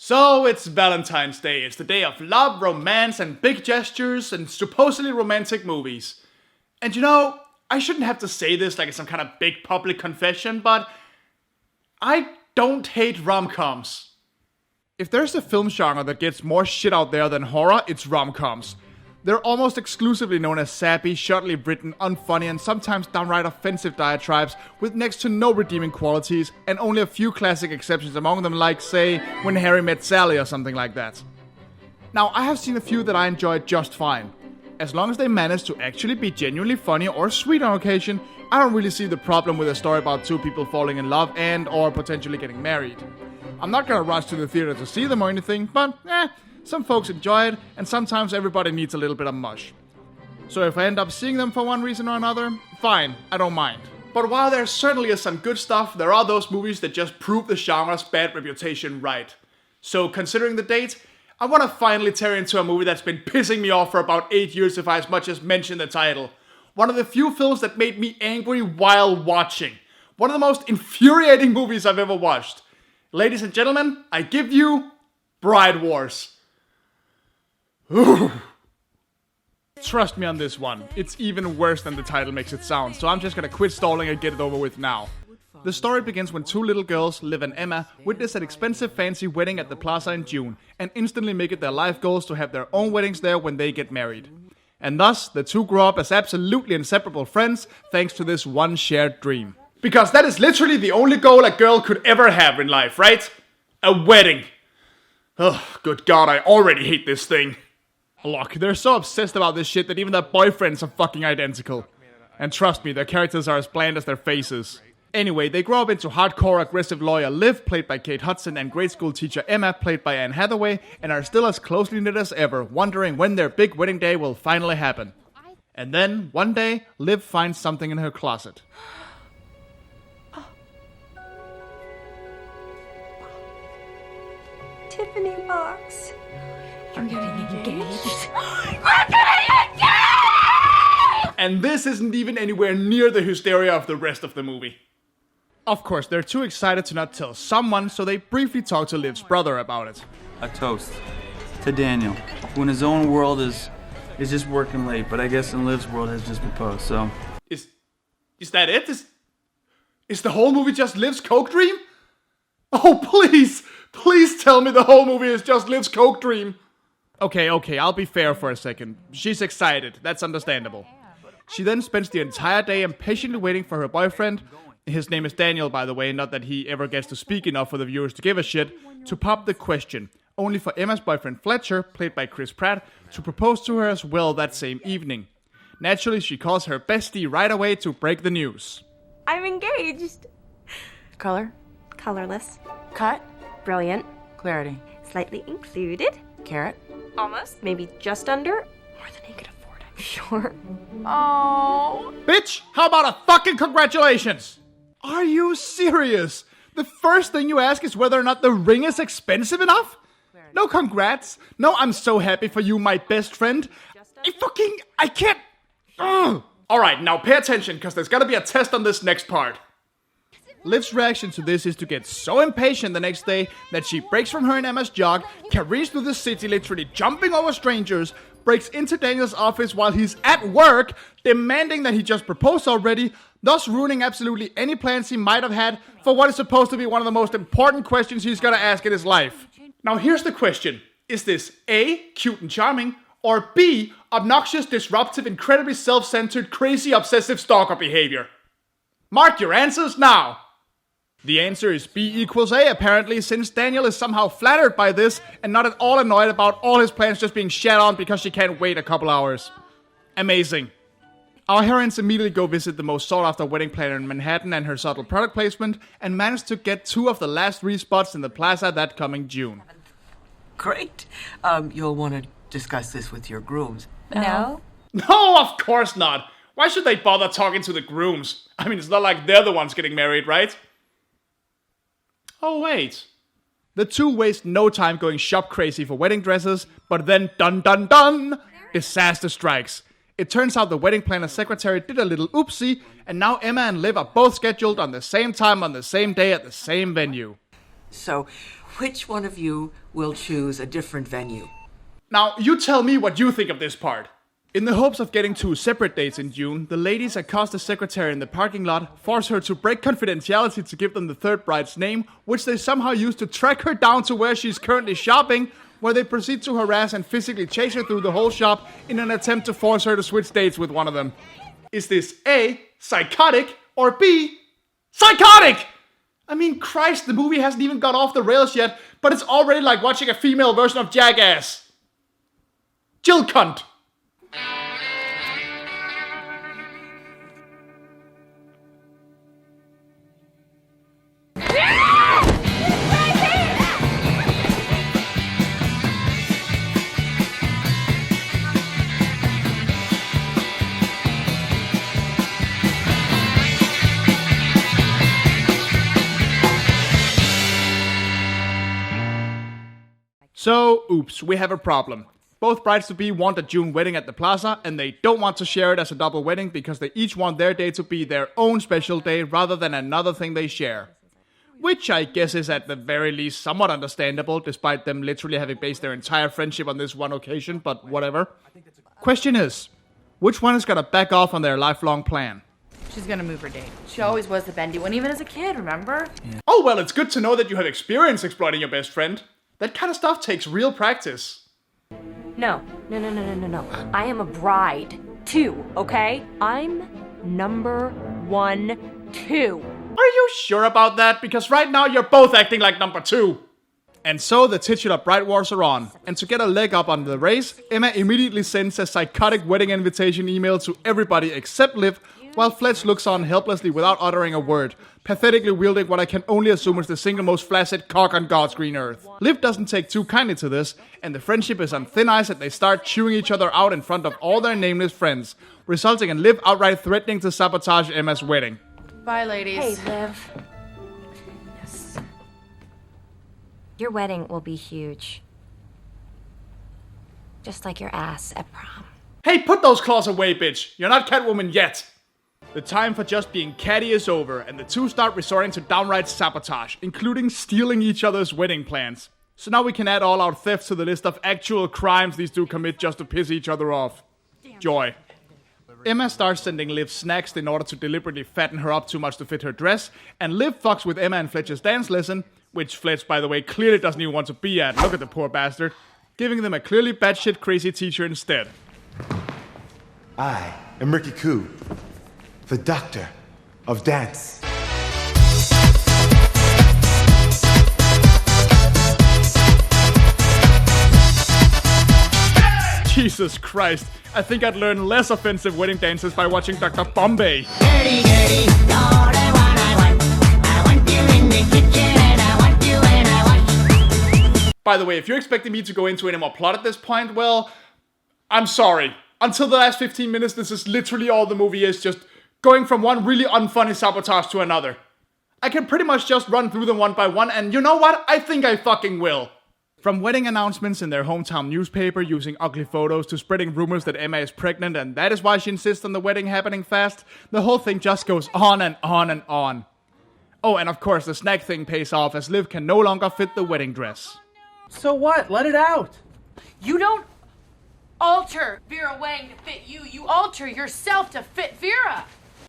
So it's Valentine's Day. It's the day of love, romance, and big gestures, and supposedly romantic movies. And you know, I shouldn't have to say this like it's some kind of big public confession, but I don't hate rom-coms. If there's a film genre that gets more shit out there than horror, it's rom-coms. They're almost exclusively known as sappy, shoddily written, unfunny, and sometimes downright offensive diatribes with next to no redeeming qualities, and only a few classic exceptions among them, like, say, When Harry Met Sally or something like that. Now, I have seen a few that I enjoyed just fine. As long as they manage to actually be genuinely funny or sweet on occasion, I don't really see the problem with a story about two people falling in love and or potentially getting married. I'm not gonna rush to the theater to see them or anything, but some folks enjoy it, and sometimes everybody needs a little bit of mush. So if I end up seeing them for one reason or another, fine, I don't mind. But while there certainly is some good stuff, there are those movies that just prove the genre's bad reputation right. So considering the date, I want to finally tear into a movie that's been pissing me off for about 8 years if I as much as mention the title. One of the few films that made me angry while watching. One of the most infuriating movies I've ever watched. Ladies and gentlemen, I give you Bride Wars. Ooh. Trust me on this one, it's even worse than the title makes it sound, so I'm just gonna quit stalling and get it over with now. The story begins when two little girls, Liv and Emma, witness an expensive fancy wedding at the plaza in June, and instantly make it their life goals to have their own weddings there when they get married. And thus, the two grow up as absolutely inseparable friends, thanks to this one shared dream. Because that is literally the only goal a girl could ever have in life, right? A wedding. Ugh, good God, I already hate this thing. Look, they're so obsessed about this shit that even their boyfriends are fucking identical. And trust me, their characters are as bland as their faces. Anyway, they grow up into hardcore aggressive lawyer Liv, played by Kate Hudson, and grade school teacher Emma, played by Anne Hathaway, and are still as closely knit as ever, wondering when their big wedding day will finally happen. And then, one day, Liv finds something in her closet. Tiffany box. You're getting engaged. And this isn't even anywhere near the hysteria of the rest of the movie. Of course, they're too excited to not tell someone, so they briefly talk to Liv's brother about it. A toast to Daniel, who in his own world is just working late, but I guess in Liv's world has just proposed, so... Is that it? Is the whole movie just Liv's coke dream? Oh, please tell me the whole movie is just Liv's coke dream. Okay, I'll be fair for a second. She's excited, that's understandable. She then spends the entire day impatiently waiting for her boyfriend, his name is Daniel, by the way, not that he ever gets to speak enough for the viewers to give a shit, to pop the question, only for Emma's boyfriend Fletcher, played by Chris Pratt, to propose to her as well that same evening. Naturally, she calls her bestie right away to break the news. I'm engaged. Color? Colorless. Cut? Brilliant. Clarity? Slightly included. Carrot? Almost. Maybe just under. More than he could afford, I'm sure. Oh. Bitch, how about a fucking congratulations? Are you serious? The first thing you ask is whether or not the ring is expensive enough? No congrats. No, I'm so happy for you, my best friend. I can't. Ugh. Alright, now pay attention, because there's gotta be a test on this next part. Liv's reaction to this is to get so impatient the next day that she breaks from her and Emma's jog, carries through the city literally jumping over strangers, breaks into Daniel's office while he's at work, demanding that he just propose already, thus ruining absolutely any plans he might have had for what is supposed to be one of the most important questions he's gonna ask in his life. Now here's the question. Is this A, cute and charming, or B, obnoxious, disruptive, incredibly self-centered, crazy, obsessive stalker behavior? Mark your answers now! The answer is B equals A, apparently, since Daniel is somehow flattered by this and not at all annoyed about all his plans just being shat on because she can't wait a couple hours. Amazing. Our heroines immediately go visit the most sought-after wedding planner in Manhattan and her subtle product placement, and manage to get 2 of the last 3 spots in the plaza that coming June. Great. You'll want to discuss this with your grooms. No? No, of course not. Why should they bother talking to the grooms? I mean, it's not like they're the ones getting married, right? Oh, wait. The two waste no time going shop crazy for wedding dresses, but then dun dun dun! Disaster strikes. It turns out the wedding planner's secretary did a little oopsie, and now Emma and Liv are both scheduled on the same time on the same day at the same venue. So, Which one of you will choose a different venue? Now, you tell me what you think of this part. In the hopes of getting 2 separate dates in June, the ladies accost the secretary in the parking lot, force her to break confidentiality to give them the third bride's name, which they somehow use to track her down to where she's currently shopping, where they proceed to harass and physically chase her through the whole shop in an attempt to force her to switch dates with one of them. Is this A, psychotic, or B, psychotic? I mean, Christ, the movie hasn't even got off the rails yet, but it's already like watching a female version of Jackass. Jill cunt. So, oops, we have a problem. Both brides-to-be want a June wedding at the plaza, and they don't want to share it as a double wedding because they each want their day to be their own special day rather than another thing they share. Which I guess is at the very least somewhat understandable, despite them literally having based their entire friendship on this one occasion, but whatever. Question is, which one is gonna back off on their lifelong plan? She's gonna move her date. She always was the bendy one, even as a kid, remember? Oh well, it's good to know that you have experience exploiting your best friend. That kind of stuff takes real practice. No. I am a bride, too, okay? I'm number 1, 2. Are you sure about that? Because right now you're both acting like number 2. And so the titular bride wars are on. And to get a leg up on the race, Emma immediately sends a psychotic wedding invitation email to everybody except Liv, while Fletch looks on helplessly without uttering a word, pathetically wielding what I can only assume is the single most flaccid cock on God's green earth. Liv doesn't take too kindly to this, and the friendship is on thin ice as they start chewing each other out in front of all their nameless friends, resulting in Liv outright threatening to sabotage Emma's wedding. Bye, ladies. Hey, Liv. Yes. Your wedding will be huge. Just like your ass at prom. Hey, put those claws away, bitch. You're not Catwoman yet. The time for just being catty is over, and the two start resorting to downright sabotage, including stealing each other's wedding plans. So now we can add all out thefts to the list of actual crimes these two commit just to piss each other off. Joy. Emma starts sending Liv snacks in order to deliberately fatten her up too much to fit her dress, and Liv fucks with Emma and Fletcher's dance lesson, which Fletch, by the way, clearly doesn't even want to be at. Look at the poor bastard. Giving them a clearly batshit crazy teacher instead. I am Ricky Koo, the Doctor of Dance. Jesus Christ, I think I'd learn less offensive wedding dances by watching Dr. Bombay. Dirty, dirty, all the one I want you in the kitchen and I want you and I want. By the way, if you're expecting me to go into any more plot at this point, well, I'm sorry. Until the last 15 minutes, this is literally all the movie is, just going from one really unfunny sabotage to another. I can pretty much just run through them one by one, and you know what? I think I fucking will. From wedding announcements in their hometown newspaper using ugly photos to spreading rumors that Emma is pregnant and that is why she insists on the wedding happening fast, the whole thing just goes on and on and on. Oh, and of course the snack thing pays off as Liv can no longer fit the wedding dress. So what? Let it out. You don't alter Vera Wang to fit you. You alter yourself to fit Vera.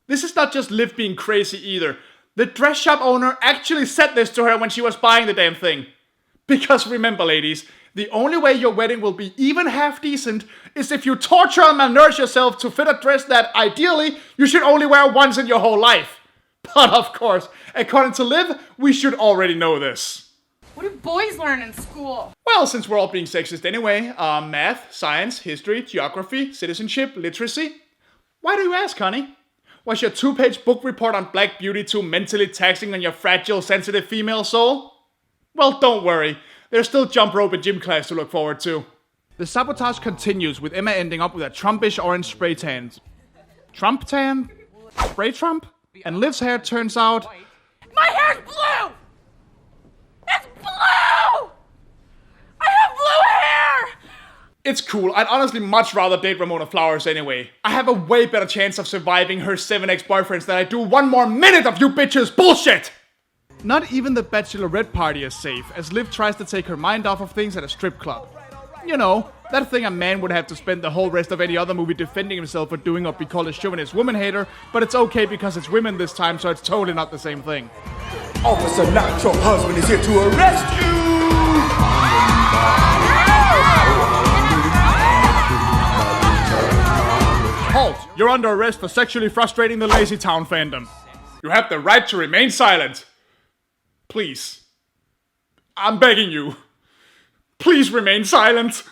This is not just Liv being crazy either. The dress shop owner actually said this to her when she was buying the damn thing. Because remember, ladies, the only way your wedding will be even half decent is if you torture and malnourish yourself to fit a dress that, ideally, you should only wear once in your whole life. But of course, according to Liv, we should already know this. What do boys learn in school? Well, since we're all being sexist anyway, math, science, history, geography, citizenship, literacy. Why do you ask, honey? Was your 2-page book report on Black Beauty too mentally taxing on your fragile, sensitive female soul? Well, don't worry. There's still jump rope and gym class to look forward to. The sabotage continues with Emma ending up with a Trumpish orange spray tan. Trump tan? Spray Trump? And Liv's hair turns out... My hair's blue! It's blue! I have blue hair! It's cool. I'd honestly much rather date Ramona Flowers anyway. I have a way better chance of surviving her 7 ex-boyfriends than I do one more minute of you bitches' bullshit! Not even the bachelorette party is safe, as Liv tries to take her mind off of things at a strip club. You know, that thing a man would have to spend the whole rest of any other movie defending himself for doing what we call a chauvinist woman hater, but it's okay because it's women this time, so it's totally not the same thing. Officer, not your husband is here to arrest you! Halt! You're under arrest for sexually frustrating the Lazy Town fandom. You have the right to remain silent. Please. I'm begging you. Please remain silent.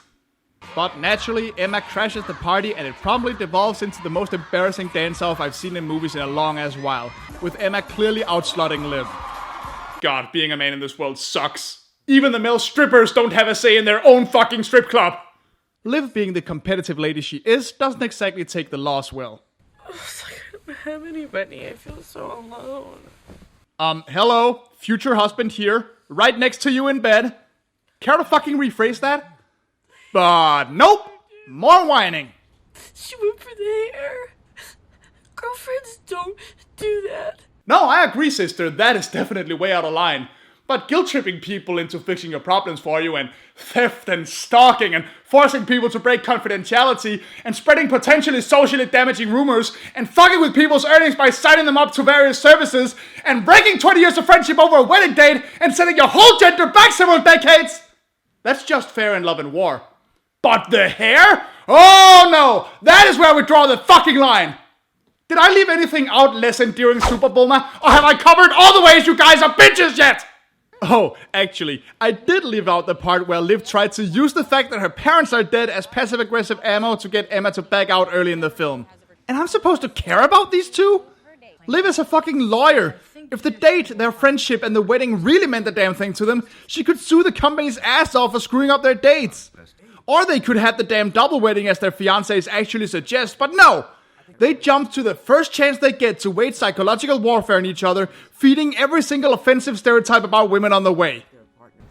But naturally, Emma crashes the party and it promptly devolves into the most embarrassing dance-off I've seen in movies in a long-ass while, with Emma clearly outslutting Liv. God, being a man in this world sucks. Even the male strippers don't have a say in their own fucking strip club. Liv, being the competitive lady she is, doesn't exactly take the loss well. It's like I don't have anybody. I feel so alone. Hello, future husband here, right next to you in bed. Care to fucking rephrase that? But nope, more whining. She went for the hair. Girlfriends don't do that. No, I agree, sister, that is definitely way out of line. But guilt-tripping people into fixing your problems for you, and theft and stalking, and forcing people to break confidentiality, and spreading potentially socially damaging rumors, and fucking with people's earnings by signing them up to various services, and breaking 20 years of friendship over a wedding date, and sending your whole gender back several decades! That's just fair in love and war. But the hair? Oh no! That is where we draw the fucking line! Did I leave anything out less endearing, Super Bulma? Or have I covered all the ways you guys are bitches yet? Oh, actually, I did leave out the part where Liv tried to use the fact that her parents are dead as passive-aggressive ammo to get Emma to back out early in the film. And I'm supposed to care about these two? Liv is a fucking lawyer. If the date, their friendship, and the wedding really meant the damn thing to them, she could sue the company's ass off for screwing up their dates. Or they could have the damn double wedding as their fiancés actually suggest, but no! They jump to the first chance they get to wage psychological warfare on each other, feeding every single offensive stereotype about women on the way.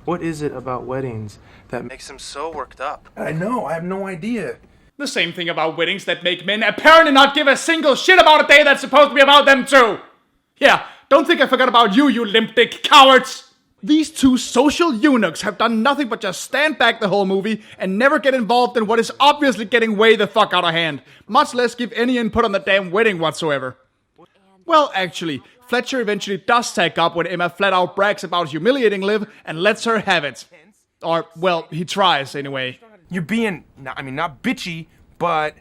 What is it about weddings that makes them so worked up? I know, I have no idea. The same thing about weddings that make men apparently not give a single shit about a day that's supposed to be about them too. Yeah, don't think I forgot about you, you limp dick cowards. These two social eunuchs have done nothing but just stand back the whole movie and never get involved in what is obviously getting way the fuck out of hand, much less give any input on the damn wedding whatsoever. Well, actually, Fletcher eventually does tag up when Emma flat out brags about humiliating Liv and lets her have it. Or, well, he tries anyway. You're being, not bitchy, but...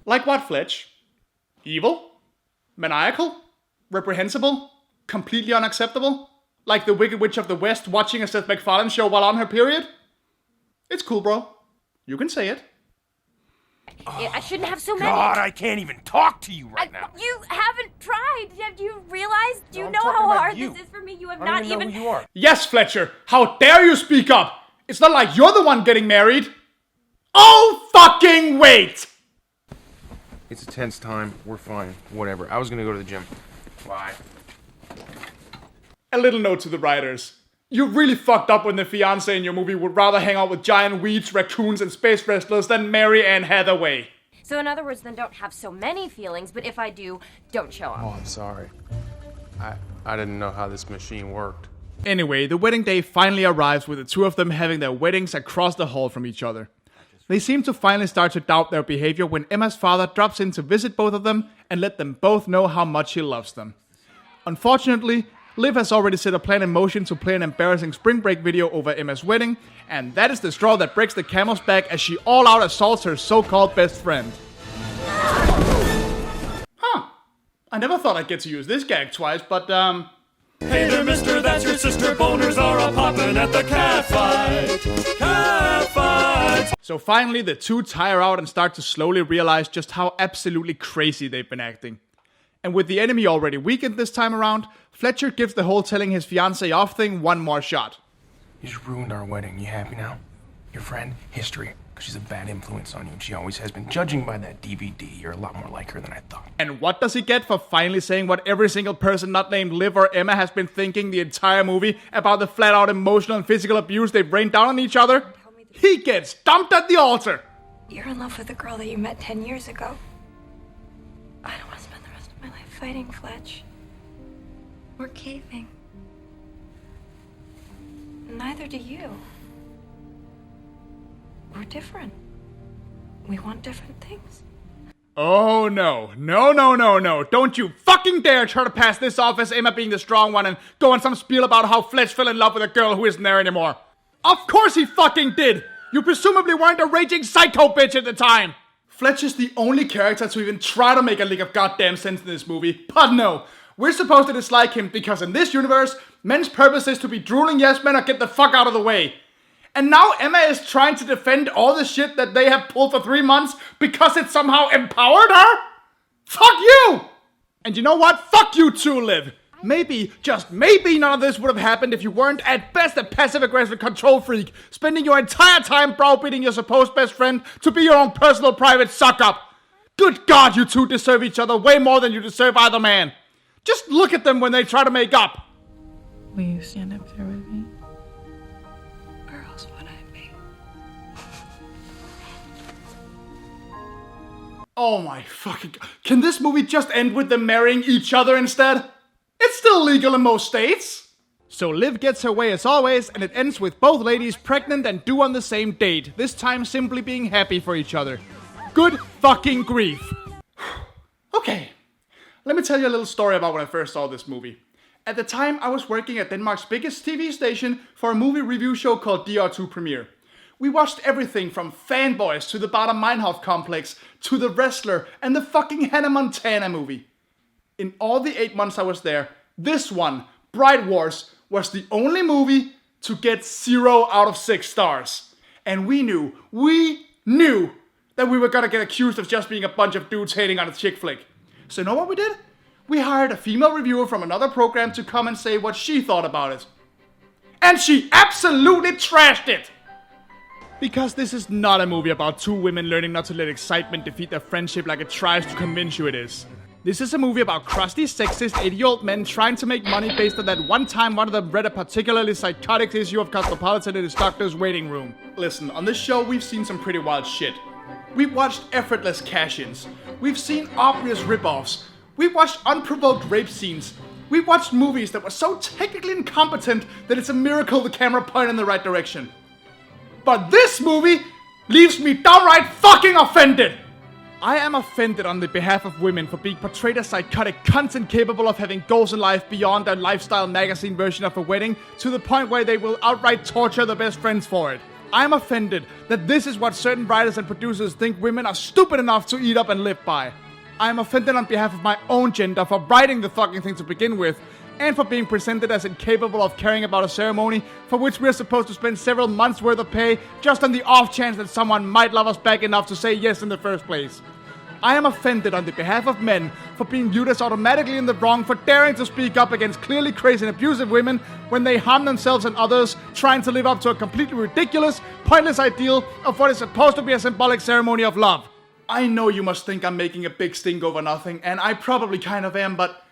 Like what, Fletch? Evil? Maniacal? Reprehensible? Completely unacceptable? Like the Wicked Witch of the West watching a Seth MacFarlane show while on her period? It's cool, bro. You can say it. I shouldn't have so many. God, I can't even talk to you right now. You haven't tried. Have you realized? Do you I'm know talking how about hard you. this is for me? You have I not don't even know who you are. Yes, Fletcher. How dare you speak up? It's not like you're the one getting married. Oh, fucking wait! It's a tense time. We're fine. Whatever. I was gonna go to the gym. Bye. A little note to the writers. You really fucked up when the fiancé in your movie would rather hang out with giant weeds, raccoons, and space wrestlers than Mary Ann Hathaway. So in other words, then don't have so many feelings, but if I do, don't show them. Oh, I'm sorry. I didn't know how this machine worked. Anyway, the wedding day finally arrives with the two of them having their weddings across the hall from each other. They seem to finally start to doubt their behavior when Emma's father drops in to visit both of them and let them both know how much he loves them. Unfortunately, Liv has already set a plan in motion to play an embarrassing spring break video over Emma's wedding, and that is the straw that breaks the camel's back as she all-out assaults her so-called best friend. Huh. I never thought I'd get to use this gag twice, but, Hey there, mister, that's your sister. Boners are all poppin' at the cat fight. Cat fight. So finally, the two tire out and start to slowly realize just how absolutely crazy they've been acting. And with the enemy already weakened this time around, Fletcher gives the whole telling his fiancée off thing one more shot. You just ruined our wedding. You happy now? Your friend, history. Because she's a bad influence on you, and she always has been. Judging by that DVD, you're a lot more like her than I thought. And what does he get for finally saying what every single person not named Liv or Emma has been thinking the entire movie about the flat-out emotional and physical abuse they've rained down on each other? He gets dumped at the altar! You're in love with the girl that you met 10 years ago. I don't want to spend the rest of my life fighting, Fletch. We're caving. Neither do you. We're different. We want different things. Oh no. No. Don't you fucking dare try to pass this off as Emma being the strong one and go on some spiel about how Fletch fell in love with a girl who isn't there anymore. Of course he fucking did! You presumably weren't a raging psycho bitch at the time! Fletch is the only character to even try to make a lick of goddamn sense in this movie, but no. We're supposed to dislike him because in this universe, men's purpose is to be drooling yes men or get the fuck out of the way. And now Emma is trying to defend all the shit that they have pulled for 3 months because it somehow empowered her? Fuck you! And you know what? Fuck you too, Liv. Maybe, just maybe none of this would have happened if you weren't at best a passive-aggressive control freak, spending your entire time browbeating your supposed best friend to be your own personal private suck-up. Good God, you two deserve each other way more than you deserve either man. Just look at them when they try to make up. Will you stand up there with me? Where else would I be? Oh my fucking God. Can this movie just end with them marrying each other instead? It's still legal in most states. So Liv gets her way as always, and it ends with both ladies pregnant and due on the same date, this time simply being happy for each other. Good fucking grief. Okay, let me tell you a little story about when I first saw this movie. At the time, I was working at Denmark's biggest TV station for a movie review show called DR2 Premiere. We watched everything from Fanboys to the Bader Meinhof complex to The Wrestler and the fucking Hannah Montana movie. In all the 8 months I was there, this one, Bride Wars, was the only movie to get 0 out of 6 stars. And we knew that we were gonna get accused of just being a bunch of dudes hating on a chick flick. So you know what we did? We hired a female reviewer from another program to come and say what she thought about it. And she absolutely trashed it! Because this is not a movie about 2 women learning not to let excitement defeat their friendship like it tries to convince you it is. This is a movie about crusty, sexist, 80-year-old men trying to make money based on that one time one of them read a particularly psychotic issue of Cosmopolitan in his doctor's waiting room. Listen, on this show we've seen some pretty wild shit. We've watched effortless cash-ins. We've seen obvious rip-offs. We've watched unprovoked rape scenes. We've watched movies that were so technically incompetent that it's a miracle the camera pointed in the right direction. But this movie leaves me downright fucking offended! I am offended on the behalf of women for being portrayed as psychotic cunts incapable of having goals in life beyond their lifestyle magazine version of a wedding to the point where they will outright torture their best friends for it. I am offended that this is what certain writers and producers think women are stupid enough to eat up and live by. I am offended on behalf of my own gender for writing the fucking thing to begin with, and for being presented as incapable of caring about a ceremony for which we're supposed to spend several months worth of pay just on the off chance that someone might love us back enough to say yes in the first place. I am offended on the behalf of men for being viewed as automatically in the wrong for daring to speak up against clearly crazy and abusive women when they harm themselves and others trying to live up to a completely ridiculous, pointless ideal of what is supposed to be a symbolic ceremony of love. I know you must think I'm making a big stink over nothing, and I probably kind of am, but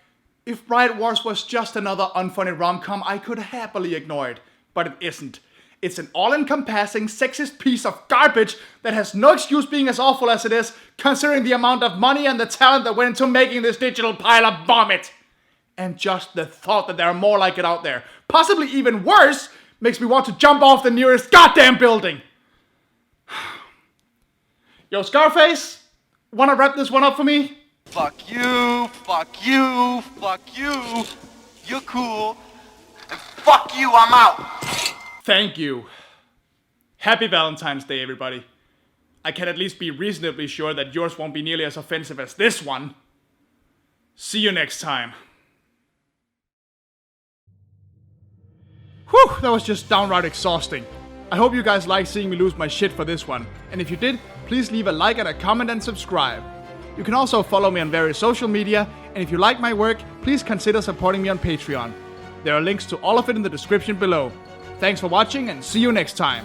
if Bride Wars was just another unfunny rom-com, I could happily ignore it. But it isn't. It's an all-encompassing, sexist piece of garbage that has no excuse being as awful as it is, considering the amount of money and the talent that went into making this digital pile of vomit. And just the thought that there are more like it out there, possibly even worse, makes me want to jump off the nearest goddamn building. Yo, Scarface, wanna wrap this one up for me? Fuck you, fuck you, fuck you. You're cool. And fuck you, I'm out. Thank you. Happy Valentine's Day, everybody. I can at least be reasonably sure that yours won't be nearly as offensive as this one. See you next time. Whew, that was just downright exhausting. I hope you guys liked seeing me lose my shit for this one. And if you did, please leave a like and a comment and subscribe. You can also follow me on various social media, and if you like my work, please consider supporting me on Patreon. There are links to all of it in the description below. Thanks for watching and see you next time.